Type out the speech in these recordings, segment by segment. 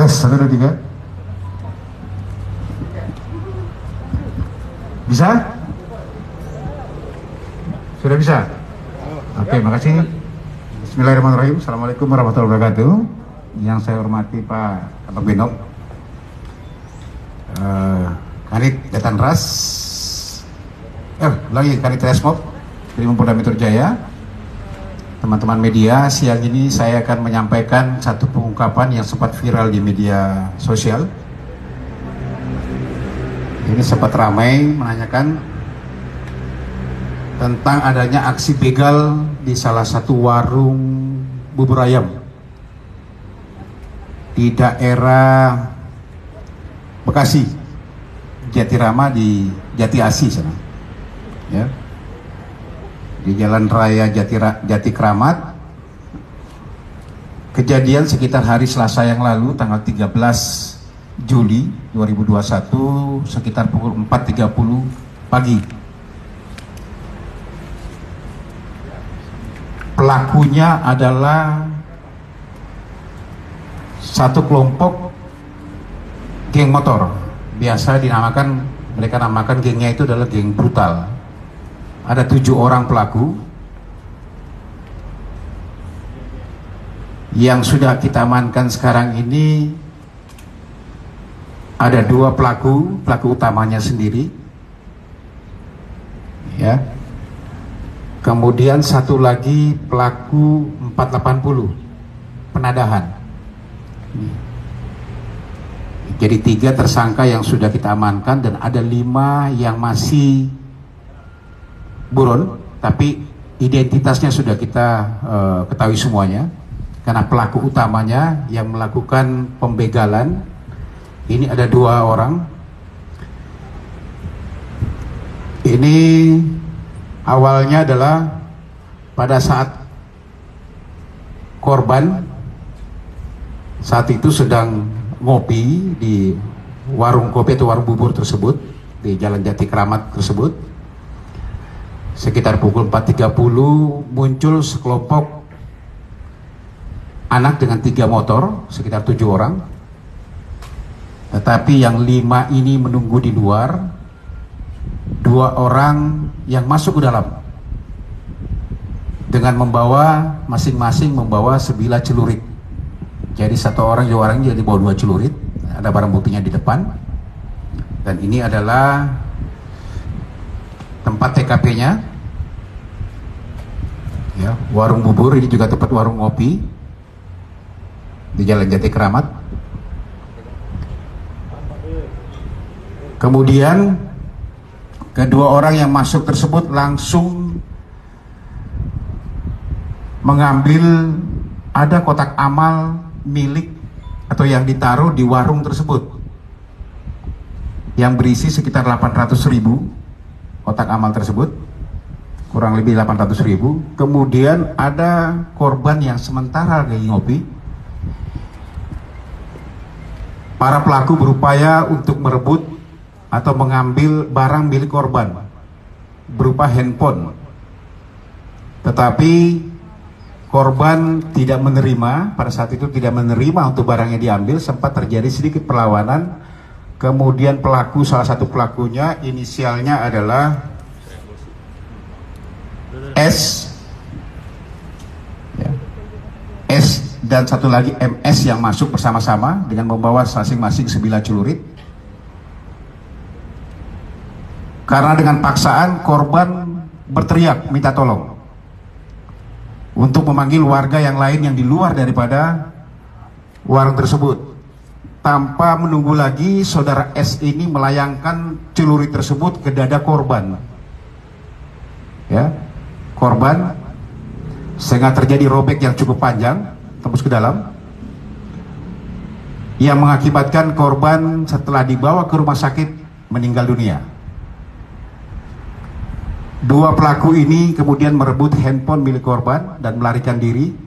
Tes 1 2 3. Bisa? Sudah bisa? Oke, makasih. Bismillahirrahmanirrahim. Assalamualaikum warahmatullahi wabarakatuh. Yang saya hormati Pak Abang Benok, Kanit Jatanras, Kanit Resmob dari Polda Metro Jaya. Teman-teman media, siang ini saya akan menyampaikan satu pengungkapan yang sempat viral di media sosial. Ini sempat ramai menanyakan tentang adanya aksi begal di salah satu warung bubur ayam di daerah Bekasi, Jatirama di Jati Asi sana. Ya. Di Jalan Raya Jati Kramat. Kejadian sekitar hari Selasa yang lalu, tanggal 13 Juli 2021, sekitar pukul 4.30 pagi. Pelakunya adalah satu kelompok geng motor. Biasa mereka namakan gengnya itu adalah geng brutal. Ada 7 orang pelaku yang sudah kita amankan sekarang ini. Ada 2 pelaku utamanya sendiri, ya. Kemudian satu lagi pelaku 480 penadahan. Jadi 3 tersangka yang sudah kita amankan dan ada 5 yang masih buron, tapi identitasnya sudah kita ketahui semuanya, karena pelaku utamanya yang melakukan pembegalan ini ada 2 orang. Ini awalnya adalah pada saat korban saat itu sedang ngopi di warung kopi atau warung bubur tersebut di Jalan Jati Kramat tersebut. Sekitar pukul 4.30 muncul sekelompok anak dengan 3 motor, sekitar 7 orang. Tetapi yang 5 ini menunggu di luar, 2 orang yang masuk ke dalam dengan membawa masing-masing membawa sebilah celurit. Jadi 1 orang, 2 orang jadi bawa 2 celurit. Ada barang buktinya di depan. Dan ini adalah tempat TKP-nya, ya, warung bubur. Ini juga tempat warung ngopi di Jalan Jati Kramat. Kemudian kedua orang yang masuk tersebut langsung mengambil, ada kotak amal milik atau yang ditaruh di warung tersebut yang berisi sekitar 800.000 kotak amal tersebut, kurang lebih 800.000. Kemudian ada korban yang sementara lagi ngopi. Para pelaku berupaya untuk merebut atau mengambil barang milik korban berupa handphone, tetapi korban tidak menerima. Pada saat itu tidak menerima untuk barangnya diambil. Sempat terjadi sedikit perlawanan. Kemudian pelaku, salah satu pelakunya inisialnya adalah S, ya, S dan satu lagi MS yang masuk bersama-sama dengan membawa masing-masing sebilah celurit. Karena dengan paksaan korban berteriak minta tolong untuk memanggil warga yang lain yang di luar daripada warung tersebut. Tanpa menunggu lagi, saudara S ini melayangkan celurit tersebut ke dada korban, ya, korban, sehingga terjadi robek yang cukup panjang tembus ke dalam, yang mengakibatkan korban setelah dibawa ke rumah sakit meninggal dunia. 2 pelaku ini kemudian merebut handphone milik korban dan melarikan diri.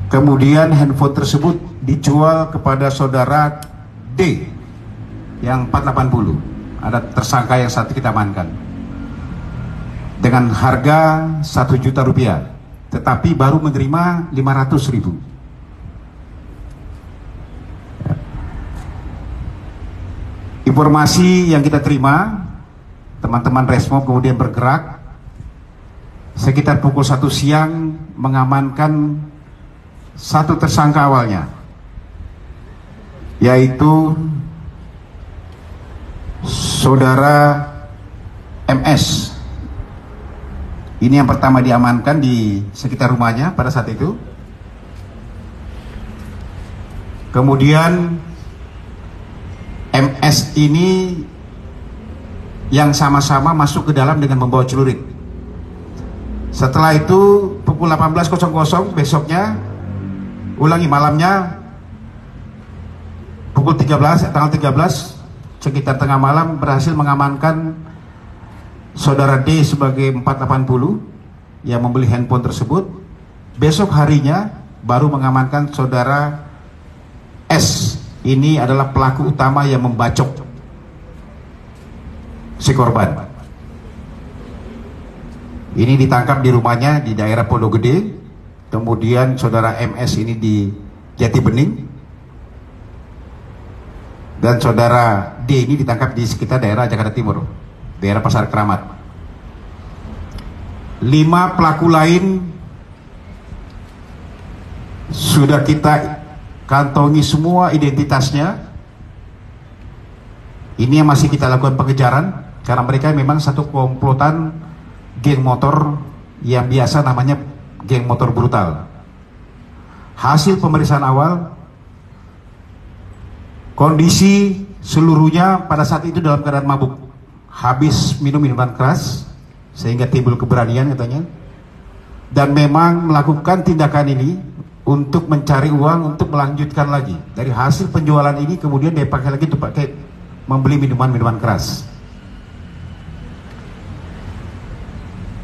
Kemudian handphone tersebut dijual kepada saudara D yang 480. Ada tersangka yang saat kita amankan dengan harga 1 juta rupiah, tetapi baru menerima 500.000. Informasi yang kita terima, teman-teman Resmob kemudian bergerak sekitar pukul 1 siang mengamankan satu tersangka awalnya, yaitu saudara MS. Ini yang pertama diamankan di sekitar rumahnya pada saat itu. Kemudian MS ini yang sama-sama masuk ke dalam dengan membawa celurit. Setelah itu pukul 18.00 besoknya, ulangi malamnya, pukul 13, tanggal 13 sekitar tengah malam berhasil mengamankan saudara D sebagai 480 yang membeli handphone tersebut. Besok harinya baru mengamankan saudara S. Ini adalah pelaku utama yang membacok si korban. Ini ditangkap di rumahnya di daerah Pondok Gede. Kemudian saudara MS ini di Jati Bening. Dan saudara D ini ditangkap di sekitar daerah Jakarta Timur, daerah Pasar Keramat. 5 pelaku lain sudah kita kantongi semua identitasnya. Ini yang masih kita lakukan pengejaran karena mereka memang satu komplotan geng motor yang biasa namanya geng motor brutal. Hasil pemeriksaan awal, kondisi seluruhnya pada saat itu dalam keadaan mabuk, habis minum minuman keras sehingga timbul keberanian katanya, dan memang melakukan tindakan ini untuk mencari uang untuk melanjutkan lagi. Dari hasil penjualan ini kemudian dia pakai lagi untuk pakai membeli minuman-minuman keras.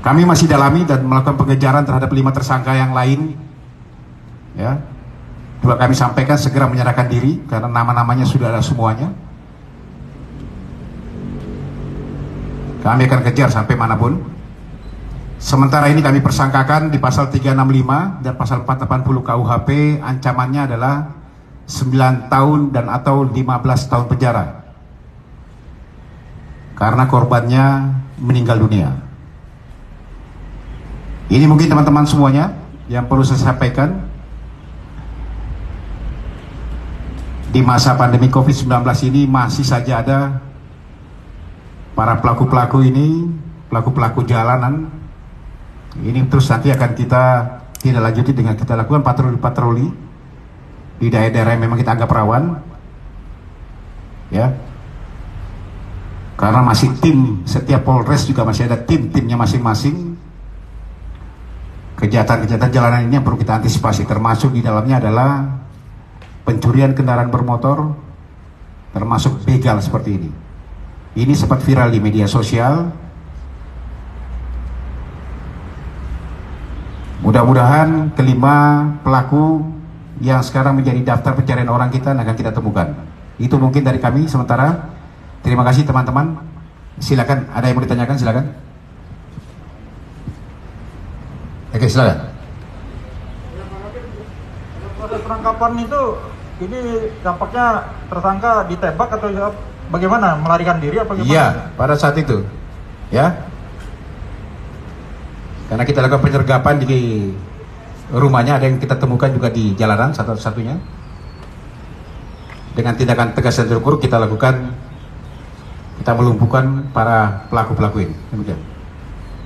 Kami masih dalami dan melakukan pengejaran terhadap 5 tersangka yang lain. Ya, juga kami sampaikan segera menyerahkan diri karena nama-namanya sudah ada semuanya. Kami akan kejar sampai manapun. Sementara ini kami persangkakan di pasal 365 dan pasal 480 KUHP, ancamannya adalah 9 tahun dan atau 15 tahun penjara karena korbannya meninggal dunia. Ini mungkin teman-teman semuanya yang perlu saya sampaikan. Di masa pandemi COVID-19 ini masih saja ada para pelaku-pelaku ini, pelaku-pelaku jalanan. Ini terus nanti akan kita tidak lanjuti dengan kita lakukan patroli-patroli di daerah-daerah yang memang kita anggap rawan, ya. Karena masih tim, setiap Polres juga masih ada tim-timnya masing-masing. Kejahatan-kejahatan jalanan ini yang perlu kita antisipasi, termasuk di dalamnya adalah pencurian kendaraan bermotor, termasuk begal seperti ini. Ini sempat viral di media sosial. Mudah-mudahan kelima pelaku yang sekarang menjadi daftar pencarian orang kita akan kita temukan. Itu mungkin dari kami sementara. Terima kasih teman-teman. Silakan, ada yang mau ditanyakan silakan. Oke, silakan. Proses penangkapan itu ini dampaknya tersangka ditembak atau bagaimana? Melarikan diri apa gimana? Iya, pada saat itu. Ya. Karena kita lakukan penyergapan di rumahnya, ada yang kita temukan juga di jalanan satu-satunya. Dengan tindakan tegas dan terukur kita lakukan, kita melumpuhkan para pelaku-pelaku ini. Demikian.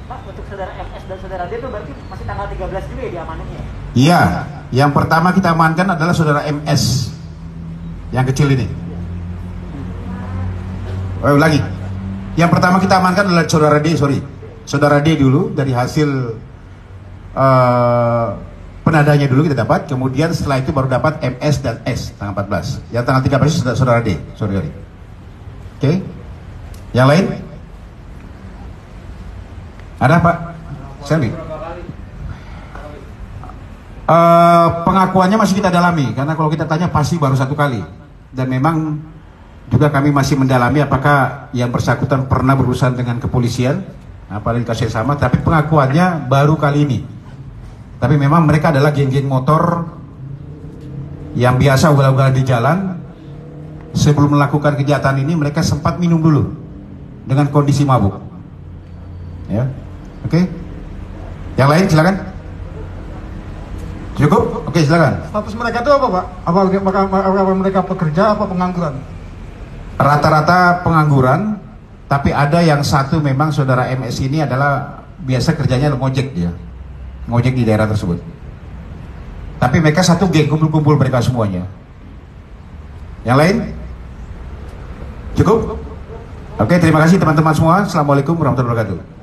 Pak, untuk saudara MS dan saudara D itu berarti masih tanggal 13 juga ya diamanannya? Iya, yang pertama kita amankan adalah saudara MS, yang kecil ini. Oh, lagi. Yang pertama kita amankan adalah saudara D, Saudara D dulu, dari hasil penadanya dulu kita dapat, kemudian setelah itu baru dapat MS dan S tanggal 14. Yang tanggal 13 itu saudara D, sorry. Oke. Yang lain? Ada Pak? Sandy? Pengakuannya masih kita dalami, karena kalau kita tanya pasti baru 1 kali. Dan memang juga kami masih mendalami apakah yang bersangkutan pernah berurusan dengan kepolisian, apalagi kasus yang sama, tapi pengakuannya baru kali ini. Tapi memang mereka adalah geng-geng motor yang biasa ugal-ugalan di jalan, sebelum melakukan kejahatan ini mereka sempat minum dulu dengan kondisi mabuk. Ya, oke. Yang lain silakan. Cukup? Oke, silakan. Status mereka itu apa, Pak? Apa mereka pekerja apa pengangguran? Rata-rata pengangguran, tapi ada yang satu memang saudara MS ini adalah biasa kerjanya ngojek dia. Ngojek di daerah tersebut. Tapi mereka satu geng, kumpul-kumpul mereka semuanya. Yang lain? Cukup? Oke, terima kasih teman-teman semua. Assalamualaikum warahmatullahi wabarakatuh.